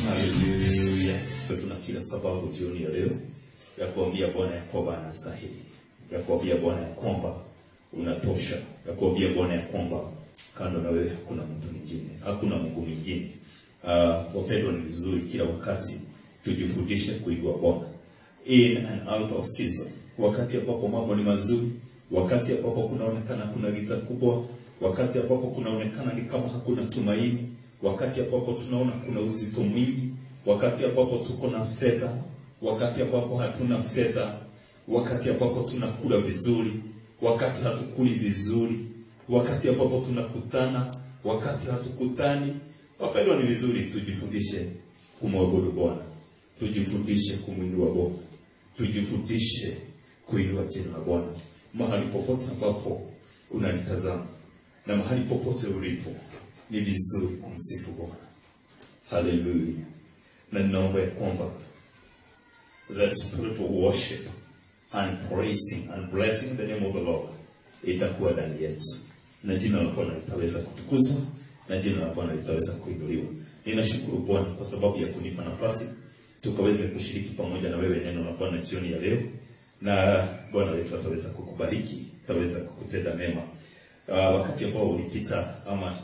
Hallelujah. Tuna kila sababu jioni ya leo ya kuambia Bwana ya kwamba anastahili, ya kuambia Bwana ya kwamba unatosha, ya kuambia Bwana ya kwamba kando na wewe hakuna mtu mwingine, hakuna Mungu mwingine. Wapendwa, ni vizuri kila wakati tujifundishe kuigwa Bwana in and out of season. Wakati ambapo mambo ni mazuri, wakati ambapo kunaonekana kuna giza kubwa, wakati ambapo kunaonekana ni kama hakuna tumaini, wakati ambapo tunaona kuna uzito mwingi, wakati ambapo tuko na fedha, wakati ambapo hatuna fedha, wakati ambapo tunakula vizuri, wakati hatukuli vizuri, wakati ambapo tunakutana, wakati hatukutani. Wapendwa, ni vizuri tujifundishe kumwabudu Bwana, tujifundishe kumuinua Bwana, tujifundishe kuinua jina la Bwana mahali popote ambapo unalitazama na mahali popote ulipo. Ni vizuri kumsifu Bwana. Hallelujah. Na ninaomba ya kwamba the spirit of worship and praising and blessing the name of the Lord itakuwa ndani yetu, na jina la Bwana litaweza kutukuzwa, na jina la Bwana litaweza kuinuliwa. Ninashukuru Bwana kwa sababu ya kunipa nafasi tukaweze kushiriki pamoja na wewe neno la Bwana jioni ya leo, na Bwana wetu ataweza kukubariki, ataweza kukutenda mema. Wakati ambao ulipita ama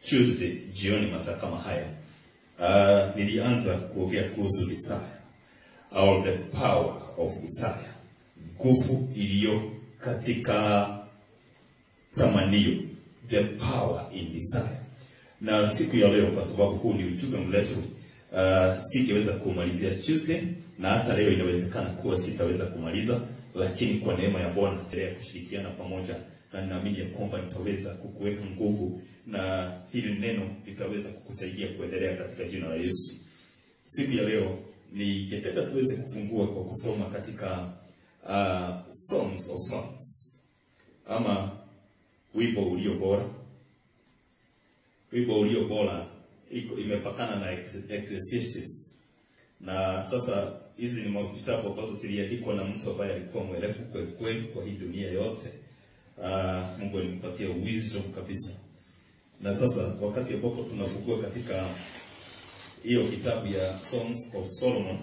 Tuesday jioni masaa kama haya, nilianza kuongea kuhusu desire, or the power of desire, nguvu iliyo katika tamanio, the power in desire. Na siku ya leo, kwa sababu huu ni ujumbe mrefu, sitaweza kumalizia Tuesday, na hata leo inawezekana kuwa sitaweza kumaliza, lakini kwa neema ya Bwana tutaendelea kushirikiana pamoja, na ninaamini ya kwamba nitaweza kukuweka nguvu, na hili neno litaweza kukusaidia kuendelea katika jina la Yesu. Siku ya leo ningependa tuweze kufungua kwa kusoma katika Songs of Songs, ama wimbo ulio bora. Wimbo ulio bora imepakana na Ecclesiastes. Na sasa hizi ni vitabu ambazo ziliandikwa na mtu ambaye alikuwa mwerevu kweli kwa hii dunia yote. Mungu alimpatia wisdom kabisa. Na sasa wakati ambapo tunafungua katika hiyo kitabu ya Songs of Solomon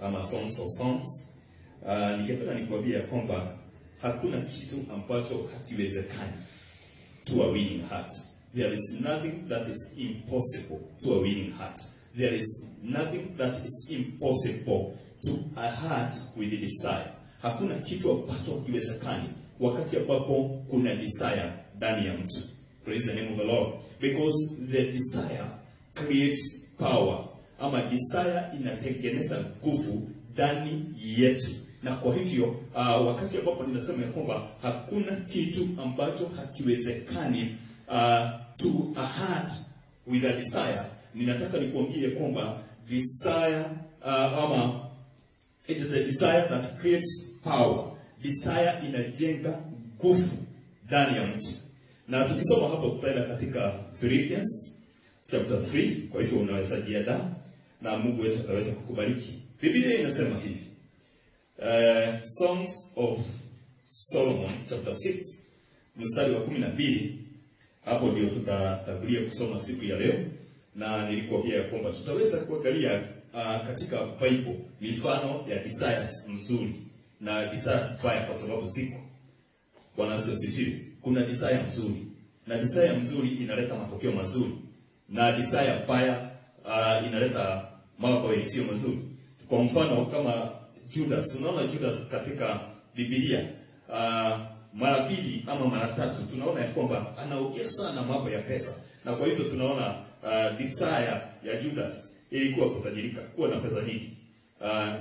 ama Songs of Songs, ningependa nikwambie kwamba hakuna kitu ambacho hakiwezekani to a willing heart. There is nothing that is impossible to a willing heart. There is nothing that is impossible to a heart with a desire. Hakuna kitu ambacho hakiwezekani wakati ambapo kuna desire ndani ya mtu. Praise the name of the Lord. Because the desire creates power. Ama desire inatengeneza nguvu ndani yetu. Na kwa hivyo wakati ambapo ninasema ya kwamba hakuna kitu ambacho hakiwezekani to a heart with a desire, ninataka nikuambie kwamba desire ama it is a desire that creates power. Desire inajenga nguvu ndani ya mtu. Na tukisoma hapo tutaenda katika Philippians chapter 3. Kwa hivyo unaweza jiandaa na Mungu wetu ataweza kukubariki. Biblia inasema hivi, Songs of Solomon chapter 6 mstari wa 12. Hapo ndio tutatangulia kusoma siku ya leo, na nilikuambia kwamba tutaweza kuangalia katika Bible mifano ya desires mzuri na desires mbaya, kwa sababu siku Bwana asifiwe. Kuna desire mzuri, na desire mzuri inaleta matokeo mazuri, na desire mbaya inaleta mambo yasiyo mazuri. Kwa mfano kama Judas. Unaona Judas katika Biblia mara 2 ama mara 3 tunaona ya kwamba anaongea sana mambo ya pesa. Na kwa hivyo tunaona desire ya Judas ilikuwa kutajirika, kuwa na pesa nyingi.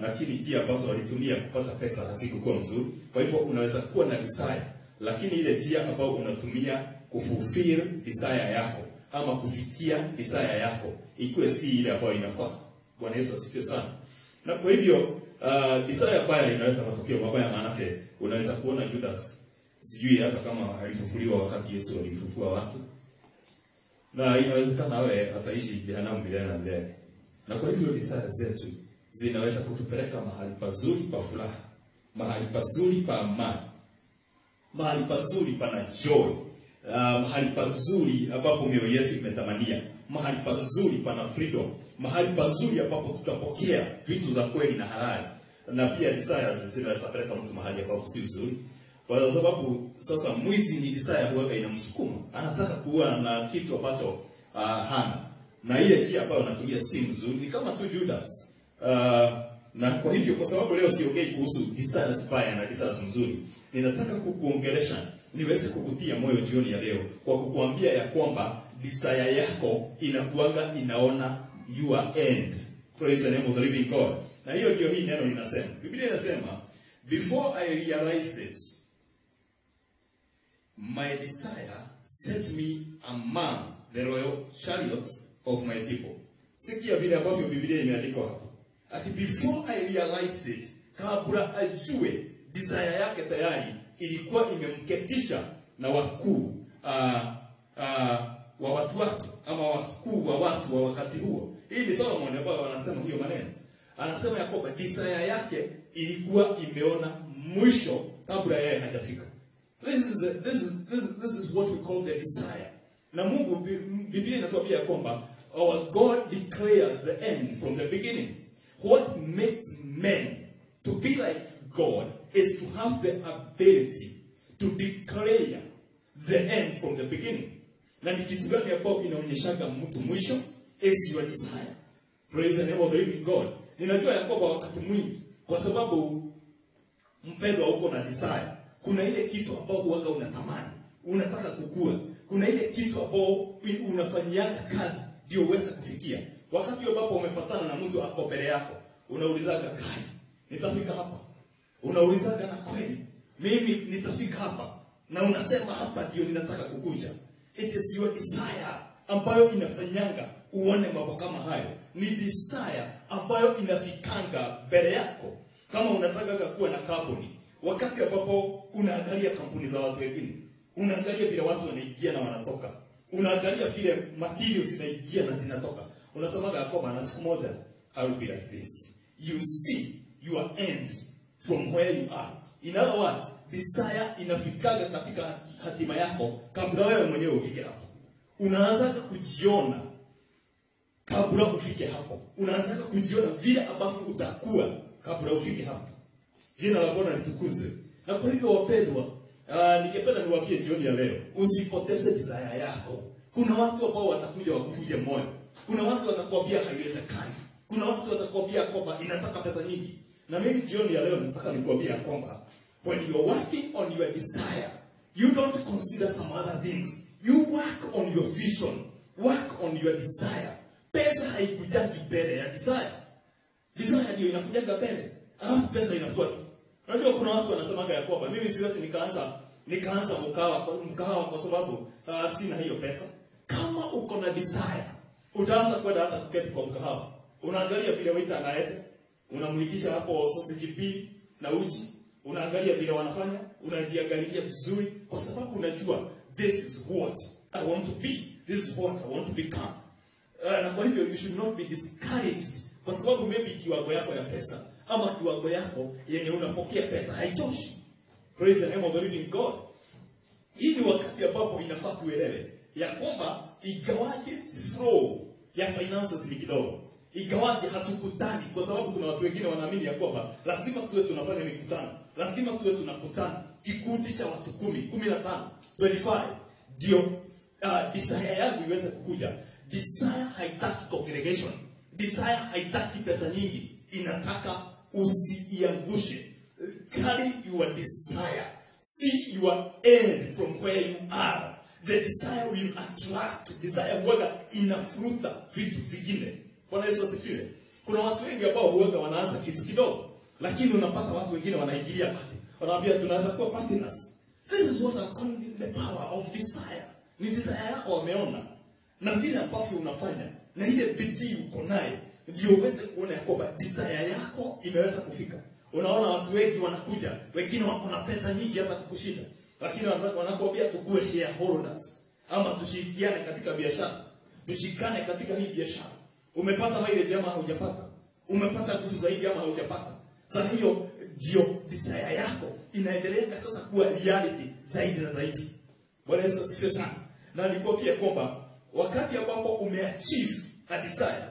Lakini njia ambazo walitumia kupata pesa hazikuwa nzuri. Kwa hivyo unaweza kuwa na desire, lakini ile njia ambayo unatumia kufulfill desire yako ama kufikia desire yako ikuwe si ile ambayo inafaa. Bwana Yesu asifiwe sana. Na kwa hivyo desire mbaya inaleta matokeo mabaya, maana unaweza kuona Judas sijui hata kama alifufuliwa wakati Yesu alifufua watu. Na inawezekana wewe ataishi jehanamu milele na milele. Na kwa hivyo desire zetu zinaweza kutupeleka mahali pazuri pa furaha, mahali pazuri pa amani, mahali pazuri pana joy, mahali pazuri ambapo mioyo yetu imetamania, mahali pazuri pana freedom, mahali pazuri ambapo tutapokea vitu za kweli na halali. Na pia desires zinaweza kupeleka mtu mahali ambapo si vizuri. Kwa sababu sasa mwizi ni desire huwa inamsukuma, anataka kuwa na kitu ambacho hana. Na ile njia ambayo anatumia si nzuri, ni kama tu Judas. Na kwa hivyo kwa sababu leo siongei kuhusu desires mbaya na desires nzuri, ninataka kukuongelesha niweze kukutia moyo jioni ya leo kwa kukuambia ya kwamba desire yako inakuanga inaona your end. Praise the name of the living God. Na hiyo ndio hii neno linasema. Biblia inasema, before I realized it, my desire set me among the royal chariots of my people. Sikia vile ambavyo Biblia imeandikwa hapo. Ati before I realized it, kabla ajue desire yake tayari ilikuwa imemketisha na wakuu wa watu wake ama wakuu wa watu wa wakati huo. Hii ni Solomon ambaye anasema hiyo maneno. Anasema ya kwamba desire yake ilikuwa imeona mwisho kabla yeye hajafika. This is what we call the desire. Na Mungu, Biblia inatuambia kwamba our God declares the end from the beginning. What makes men to be like God is to have the ability to declare the end from the beginning. Na ni kitu gani hapo inaonyeshaga mtu mwisho? Is your desire. Praise the name of the living God. Ninajua ya kwamba wakati mwingi, kwa sababu mpendwa uko na desire, kuna ile kitu ambao huaga unatamani, unataka kukua. Kuna ile kitu ambao unafanyianga kazi ndio uweze kufikia. Wakati ambapo umepatana na mtu ako mbele yako, unaulizaga kai, nitafika hapa. Unaulizaga na kweli, mimi nitafika hapa. Na unasema hapa ndio ninataka kukuja. It is your desire ambayo inafanyanga uone mambo kama hayo. Ni desire ambayo inafikanga mbele yako. Kama unataka kuwa na kampuni, wakati ambapo unaangalia kampuni za watu wengine, unaangalia vile watu wanaingia na wanatoka, unaangalia vile materials zinaingia na zinatoka, unasemaga kama na siku moja I will be like this. You see your end from where you are. In other words, desire inafikaga katika hatima yako kabla wewe mwenyewe ufike hapo. Unaanza kujiona kabla ufike hapo. Unaanza kujiona vile ambavyo utakuwa kabla ufike hapo. Jina la Bwana litukuzwe. Na kwa hivyo wapendwa, ningependa niwaambie jioni ya leo, usipoteze desire yako. Kuna watu ambao watakuja wakuvuje moyo. Kuna watu watakwambia haiwezekani. Kuna watu watakwambia kwamba inataka pesa nyingi. Na mimi jioni ya leo nataka nikwambie kwamba when you are working on your desire, you don't consider some other things. You work on your vision. Work on your desire. Pesa haikujangi mbele ya desire. Desire ndio inakujaga mbele. Alafu pesa inafuata. Unajua kuna watu wanasemaga ya kwamba mimi siwezi nikaanza mkahawa kwa sababu sina hiyo pesa. Kama uko na desire, utaanza kwenda hata kuketi kwa mkahawa. Unaangalia vile waiter anaete, unamuitisha hapo sausage pea na uji, unaangalia vile wanafanya, unajiangalia vizuri kwa sababu unajua this is what I want to be. This is what I want to become. Na kwa hivyo you should not be discouraged kwa sababu maybe kiwango yako ya pesa ama kiwango yako yenye unapokea pesa haitoshi. Praise the name of the living God. Hii ni wakati ambapo inafaa tuelewe ya kwamba igawaje flow ya finances ni kidogo. Igawaje hatukutani kwa sababu kuna watu wengine wanaamini ya kwamba lazima tuwe tunafanya mikutano. Lazima tuwe tunakutana kikundi cha watu 10, 15, 25 ndio desire yangu iweze kukuja. Desire haitaki congregation. Desire haitaki pesa nyingi. Inataka usiiangushe. Carry your desire. See your end from where you are. The desire will attract. Desire huwaga inafuruta vitu vingine. Bwana Yesu asifiwe. Kuna watu wengi ambao huwaga wanaanza kitu kidogo, lakini unapata watu wengine wanaingilia pale. Wanaambia tunaanza kuwa partners. This is what I'm calling the power of desire. Ni desire yako wameona. Na vile ambavyo unafanya, na ile bidii uko naye, ndio uweze kuona ya kwamba desire yako imeweza kufika. Unaona watu wengi wanakuja, wengine wako na pesa nyingi hata kukushinda, lakini wanakuambia tukue shareholders ama tushirikiane katika biashara. Tushikane katika hii biashara. Umepata mileage ama hujapata? Umepata nguvu zaidi ama hujapata? Sasa hiyo ndio desire yako inaendelea sasa kuwa reality zaidi na zaidi. Bwana Yesu asifiwe sana. Na nikwambia kwamba wakati ambapo umeachieve a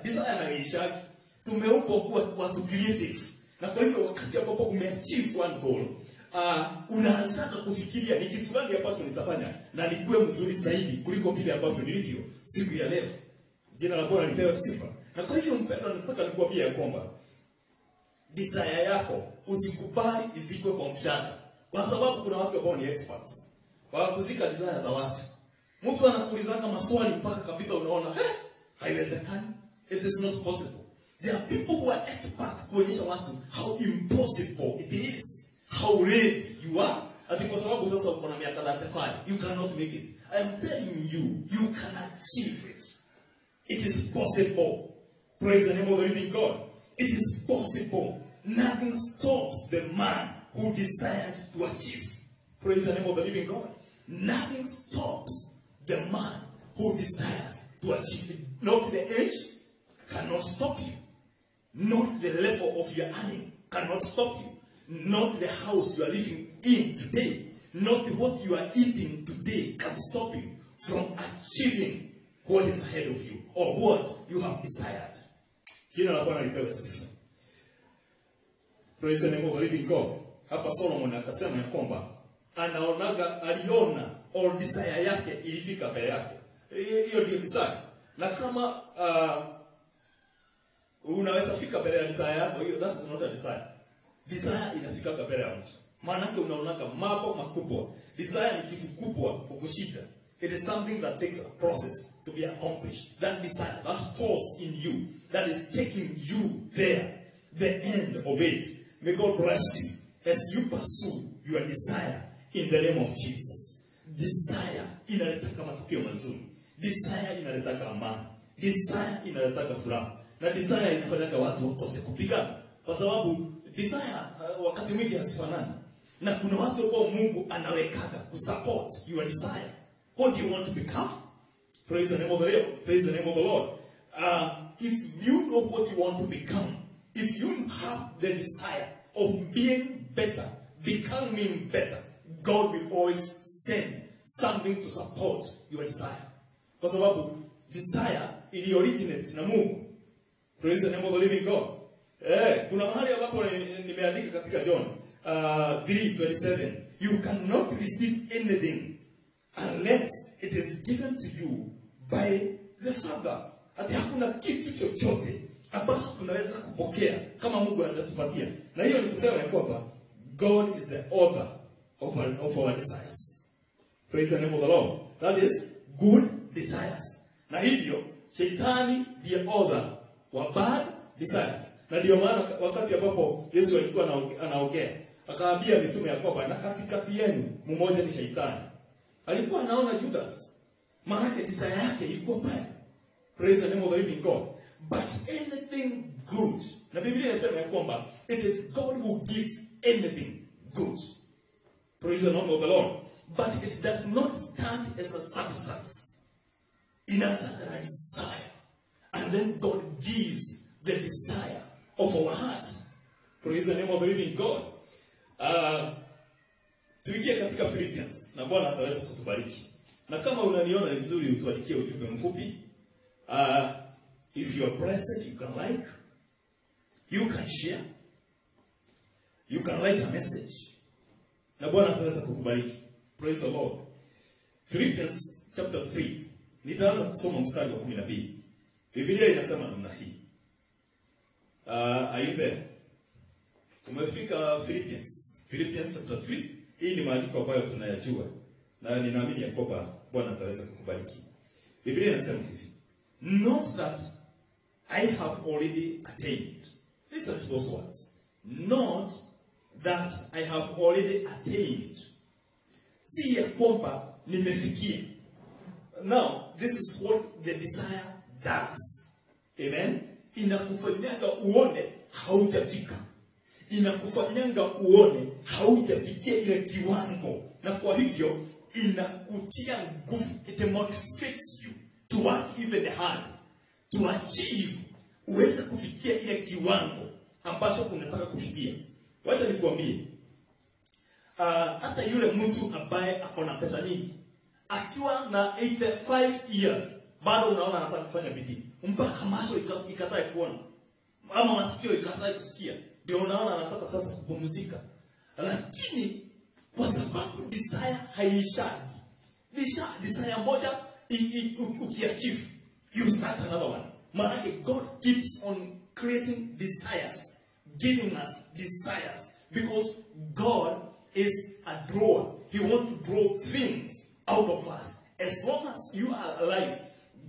desire haiishaki. Tumeumbwa kuwa watu creative. Na kwa hivyo wakati ambapo umeachieve one goal, unaanza kufikiria ni kitu gani ambacho nitafanya na nikuwe mzuri zaidi kuliko vile ambavyo nilivyo siku ya leo. Jina la Bwana lipewe sifa. Na kwa hivyo mpendwa, nataka nikwambie kwamba desire yako usikubali izikwe kwa mshanga. Kwa sababu kuna watu ambao ni experts. Wanakuzika desire za watu. Mtu anakuulizanga maswali mpaka kabisa unaona, haiwezekani. It is not possible. There are people who are experts kuonyesha watu how impossible it is. How late you are. Ati kwa sababu sasa uko na miaka 35, you cannot make it. I am telling you, you can achieve it. It is possible. Praise the name of the living God. It is possible. Nothing stops the man who desired to achieve. Praise the name of the living God. Nothing stops the man who desires to achieve it. Not the age cannot stop you. Not the level of your earning cannot stop you. Not the house you are living in today. Not what you are eating today can stop you from achieving what is ahead of you or what you have desired. Jina la Bwana lipewe sifa. Praise the name of the living God. Hapa Solomon akasema ya kwamba aliona all desire yake ilifika mbele yake. Hiyo ndio desire. Na kama unaweza fika mbele ya desire yako, hiyo that is not a desire. Desire inafika mbele ya mtu. Maana yake unaonaga mambo makubwa. Desire ni kitu kubwa kukushinda. It is something that takes a process to be accomplished. That desire, that force in you, that is taking you there, the end of it. May God bless you as you pursue your desire in the name of Jesus. Desire inaletaka matokeo mazuri. Desire inaletaka amani. Desire inaletaka furaha. Na desire inafanya watu wakose kupigana. Kwa sababu desire wakati mwingi hasifanani. Na kuna watu ambao Mungu anawekaka kusupport your desire. What do you want to become? Praise the name of the Lord. Praise the name of the Lord. If you know what you want to become, if you have the desire of being better, becoming better, God will always send something to support your desire. Kwa sababu desire ili originate na Mungu. Praise the name of the living God. Kuna mahali ambapo nimeandika katika John 3:27. You cannot receive anything unless it is given to you by the Father. Ati hakuna kitu chochote ambacho tunaweza kupokea kama Mungu anatupatia. Na hiyo ni kusema ya kwamba God is the author of our desires. Praise the name of the Lord. That is good desires. Na hivyo Shetani ndiye author wa bad desires. Na ndio maana wakati ambapo Yesu alikuwa anaongea, akaambia mitume ya kwamba na katikati yenu mmoja ni Shetani. Alikuwa anaona Judas. Maana desire yake ilikuwa pale. Praise the name of the living God. But anything good. Na Biblia inasema ya kwamba it is God who gives anything good. Praise the name of the Lord. But it does not stand as a substance. It has a desire. And then God gives the desire of our hearts. Praise the name of the living God. Tuingie katika Philippians na Bwana ataweza kutubariki. Na kama unaniona vizuri utuandikie ujumbe mfupi. If you are present, you can like, you can share, you can write a message. Na Bwana ataweza kukubariki. Praise the Lord. Philippians chapter 3. Nitaanza kusoma mstari wa 12. Biblia inasema namna hii. Are you there? Umefika Philippians chapter 3. Hii ni maandiko ambayo tunayajua na ninaamini ya kwamba Bwana ataweza kukubariki. Biblia inasema hivi, not that I have already attained. Listen to those words. Not that I have already attained. Si ya kwamba nimefikia. Now, this is what the desire does. Amen. Inakufanyanga uone haujafika. Inakufanyanga uone haujafikia ile kiwango. Na kwa hivyo inakutia nguvu. It motivates you to work even hard, to achieve, uweze kufikia ile kiwango ambacho unataka kufikia. Wacha nikwambie, hata yule mtu ambaye ako na pesa nyingi, akiwa na 85 years, bado unaona anataka kufanya bidii. Mpaka macho ikatae kuona, ama masikio ikatae kusikia, ndio unaona anataka sasa kupumzika. Lakini kwa sababu desire haishagi. Desire moja ukiachieve, you start another one. Maana God keeps on creating desires, giving us desires, because God is a drawer. He wants to draw things out of us. As long as you are alive,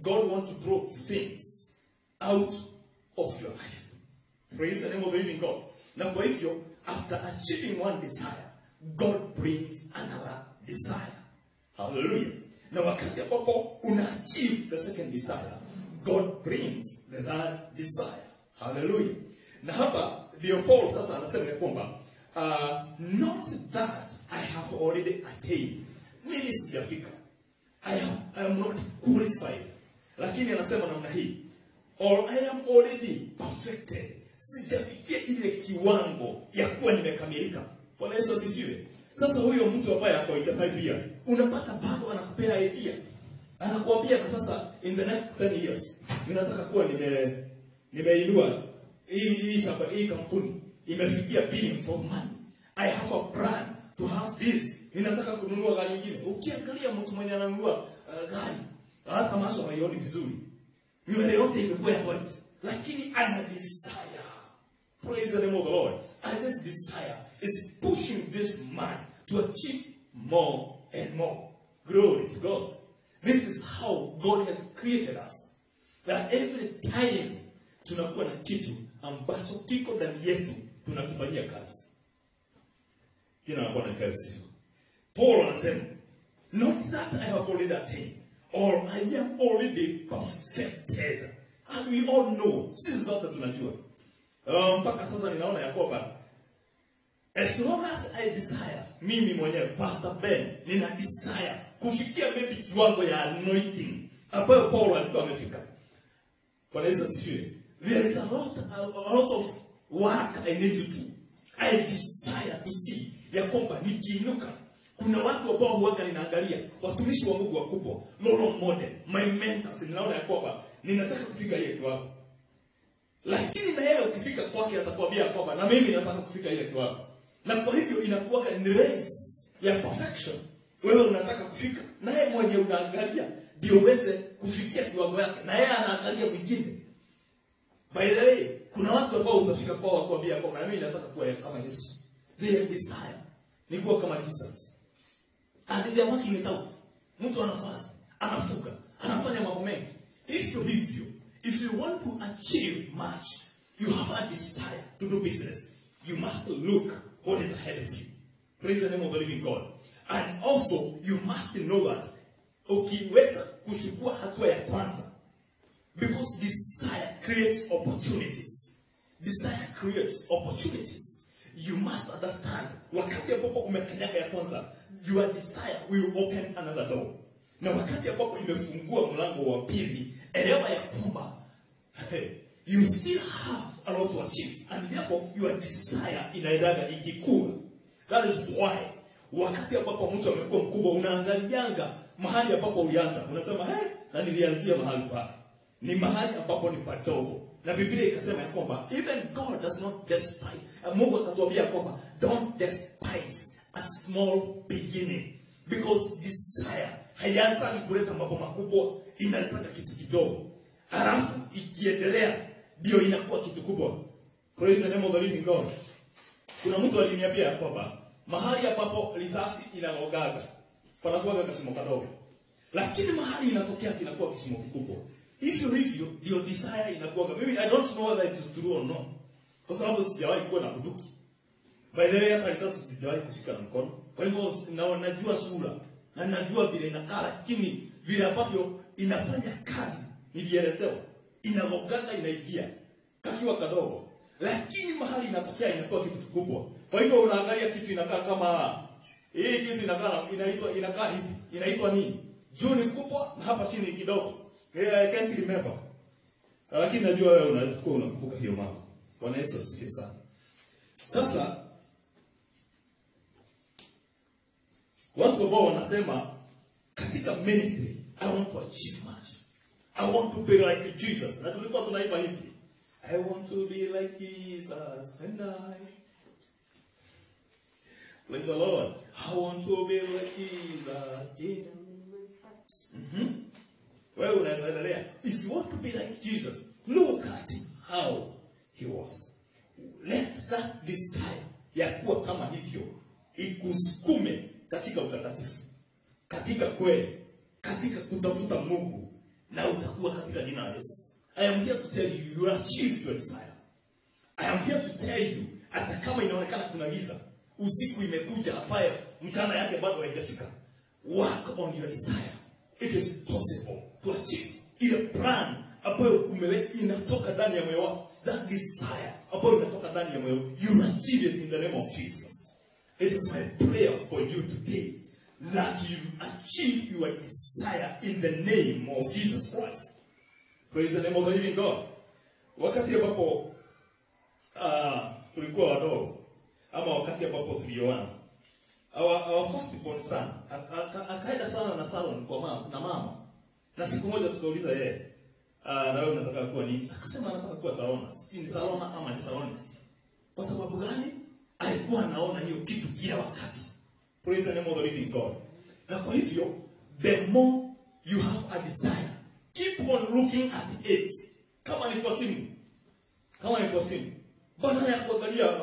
God wants to draw things out of your life. Praise the name of the living God. Now, kwa hivyo, after achieving one desire, God brings another desire. Hallelujah. Now, wakati ambapo una-achieve the second desire, God brings the third desire. Hallelujah. Na hapa, ndio Paul sasa anasema ya kwamba, not that I have already attained. Mimi sijafika. I am not qualified. Lakini anasema namna hii, or I am already perfected. Sijafikia ile kiwango ya kuwa nimekamilika. Bwana Yesu asifiwe. Sasa huyo mtu ambaye ako 85 years, unapata bado anakupea idea. Anakuambia sasa, in the next 10 years, ninataka kuwa nimeinua hii kampuni, imefikia billions of money. I have a plan to have this. Ninataka kununua gari nyingine. Ukiangalia mtu mwenye ananunua gari, hata macho haioni vizuri. Nywele yote imekuwa white, lakini ana desire. Praise the name of the Lord. And this desire is pushing this man to achieve more and more. Glory to God. This is how God has created us. That every time tunakuwa na kitu ambacho kiko ndani yetu, tunakifanyia kazi. Jina la Bwana lipewe sifa. Paul anasema, not that I have already attained, or I am already perfected. And we all know, sisi zote tunajua. Mpaka sasa ninaona ya kwamba, as long as I desire, mimi mwenyewe, Pastor Ben, nina desire kufikia maybe kiwango ya anointing ambayo Paul alikuwa amefika. Kwa Yesu asifiwe. There is a lot of work I need to do. I desire to see ya kwamba nikiinuka. Kuna watu ambao huanga ninaangalia, watumishi wa Mungu wakubwa, role model, my mentors, ninaona ya kwamba ninataka kufika ile kiwango. Lakini na yeye ukifika kwake atakwambia kwamba na mimi nataka kufika ile kiwango. Na kwa hivyo inakuwa ni race ya perfection. Wewe unataka kufika, na yeye mwenye unaangalia ndio uweze kufikia kiwango yake, na yeye anaangalia mwingine. By the way, kuna watu ambao utafika kwao wakwambia kwamba na mimi nataka kuwa kama Yesu. Their desire ni kuwa kama Jesus. And they are working it out. Mtu anafast, anafuka, anafanya mambo mengi. If you want to achieve much, you have a desire to do business, you must look what is ahead of you. Praise the name of the living God. And also, you must know that ukiweza kuchukua hatua ya kwanza, because desire creates opportunities. Desire creates opportunities. You must understand, wakati ambapo umekanyaga ya kwanza, your desire will open another door. Na wakati ambapo imefungua mlango wa pili, elewa ya kwamba you still have a lot to achieve, and therefore your desire inaendaga ikikua. That is why wakati ambapo mtu amekuwa mkubwa, unaangalianga mahali ambapo ulianza, unasema na nilianzia mahali pa. Ni mahali ambapo ni padogo. Na Biblia ikasema ya kwamba even God does not despise. Mungu akatuambia kwamba don't despise a small beginning, because desire haianza kuleta mambo makubwa, inataka kitu kidogo. Halafu ikiendelea ndio inakuwa kitu kubwa. Praise the name of the living God. Kuna mtu aliniambia kwamba mahali ambapo risasi inagogaga panakuwa kashimo kadogo. Lakini mahali inatokea kinakuwa kishimo kikubwa. Hivyo ndio desire inakuwa. Mimi I don't know whether it is true or not. Kwa sababu sijawahi kuwa na bunduki. By the way, hata risasi sijawahi kushika na mkono. Kwa hivyo najua sura na najua vile inakaa, lakini vile ambavyo inafanya kazi nilielezewa. Inagogaga inaingia kakiwa kadogo. Lakini mahali inatokea inakuwa kitu kikubwa. Kwa hivyo unaangalia kitu inakaa kama hii kitu inakaa hivi. Inaitwa nini? Juu ni kubwa na hapa chini kidogo. I can't remember. Lakini najua wewe unaweza kuwa unakumbuka hiyo mambo. Bwana Yesu asifiwe sana. Sasa watu ambao wanasema katika ministry, I want to achieve much. I want to be like Jesus. Na tulikuwa tunaimba hivi. I want to be like Jesus and I. Praise the Lord. I want to be like Jesus. Wewe unaendelea. If you want to be like Jesus, look at how he was. Let that desire ya kuwa kama hivyo ikusukume katika utakatifu, katika kweli, katika kutafuta Mungu, na utakuwa katika jina la Yesu. I am here to tell you, you achieve your desire. I am here to tell you, hata kama inaonekana kuna giza, usiku imekuja hapa, mchana yake bado haijafika. Work on your desire. It is possible to achieve ile plan ambayo umeweka inatoka ndani ya moyo wako. That desire ambayo inatoka ndani ya moyo, you achieve it in the name of Jesus. It is my prayer for you today that you achieve your desire in the name of Jesus Christ. Praise the name of the living God. Wakati ambapo tulikuwa wadogo, ama wakati ambapo tulioana, our firstborn son akaenda sana na salon kwa mama. Na siku moja tukauliza yeye, na wewe unataka kuwa nini? Akasema anataka kuwa salonist. Ni salona ama ni salonist? Kwa sababu gani? Alikuwa anaona hiyo kitu kila wakati. Praise the name of the living God. Na kwa hivyo, the more you have a desire, keep on looking at it. Kama ni kwa simu. Badala ya kuangalia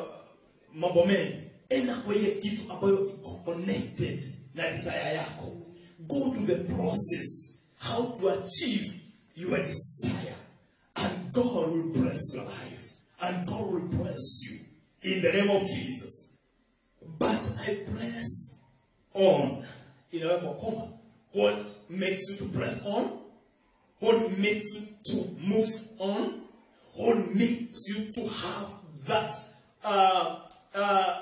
mambo mengi, enda kwa ile kitu ambayo iko connected na desire yako. Go to the process how to achieve your desire, and God will bless your life, and God will bless you in the name of Jesus. But I press on. What makes you to press on? What makes you to move on? What makes you to have that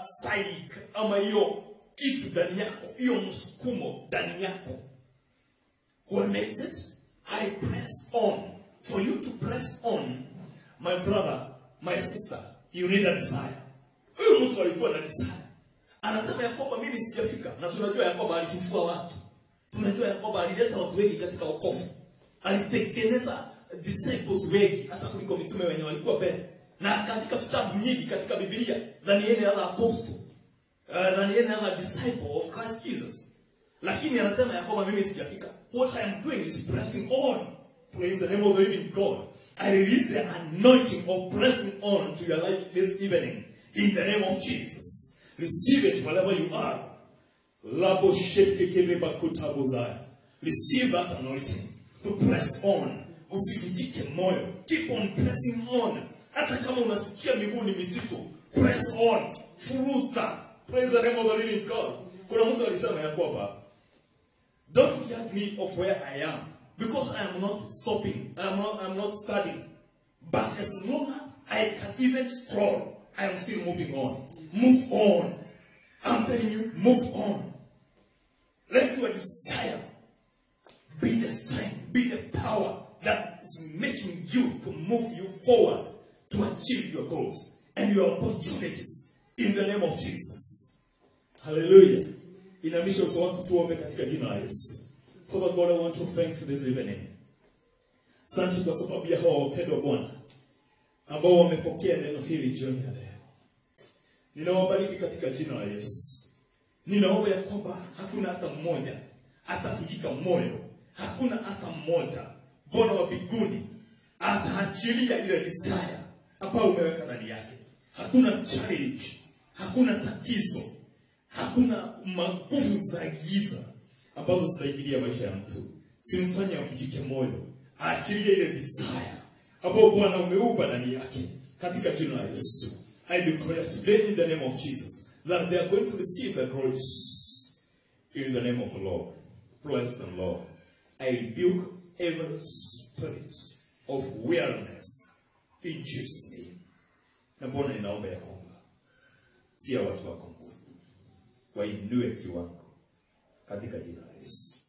psyche ama hiyo kitu ndani yako, hiyo msukumo ndani yako? What makes it? I press on. For you to press on, my brother, my sister, you need a desire. Huyu mtu alikuwa na desire. Anasema ya kwamba mimi sijafika, na tunajua ya kwamba alifufua watu. Tunajua ya kwamba alileta watu wengi katika wokovu. Alitengeneza disciples wengi hata kuliko mitume wenye walikuwa mbele. Na akaandika vitabu nyingi katika Biblia than any other apostle, than any other disciple of Christ Jesus. Lakini anasema ya kwamba mimi sijafika. What I am doing is pressing on. Praise the name of the living God. I release the anointing of pressing on to your life this evening in the name of Jesus. Receive it wherever you are. Receive that anointing to press on. Usivunjike moyo. Keep on pressing on. Hata kama unasikia miguu ni mizito, press on. Furuta. Praise the name of the living God. Kuna mtu alisema ya kwamba, don't judge me of where I am, because I am not stopping. I'm not studying. But as long as I can even stroll, I am still moving on. Move on. I'm telling you, move on. Let your desire be the strength, be the power that is making you to move you forward to achieve your goals and your opportunities in the name of Jesus. Hallelujah. Inamisha uso wako tuombe katika jina la Yesu. Father God, I want to thank you this evening. Asante kwa sababu ya hawa wapendwa Bwana ambao wamepokea neno hili jioni ya leo. Ninawabariki katika jina la Yesu. Ninaomba ya kwamba hakuna hata mmoja atavunjika moyo. Hakuna hata mmoja Bwana wa mbinguni ataachilia ile desire ambayo umeweka ndani yake. Hakuna challenge Hakuna tatizo, hakuna maguvu za giza ambazo zitaingilia maisha ya mtu. Simfanye avunjike moyo, aachilie ile desire ambayo Bwana umeupa ndani yake katika jina la Yesu. I declare today in the name of Jesus that they are going to receive the grace in the name of the Lord. Bless them, Lord. I rebuke every spirit of weariness in Jesus' name. Na Bwana ninaomba ya kwamba tia watu wako nguvu, wainue kiwango katika jina la Yesu.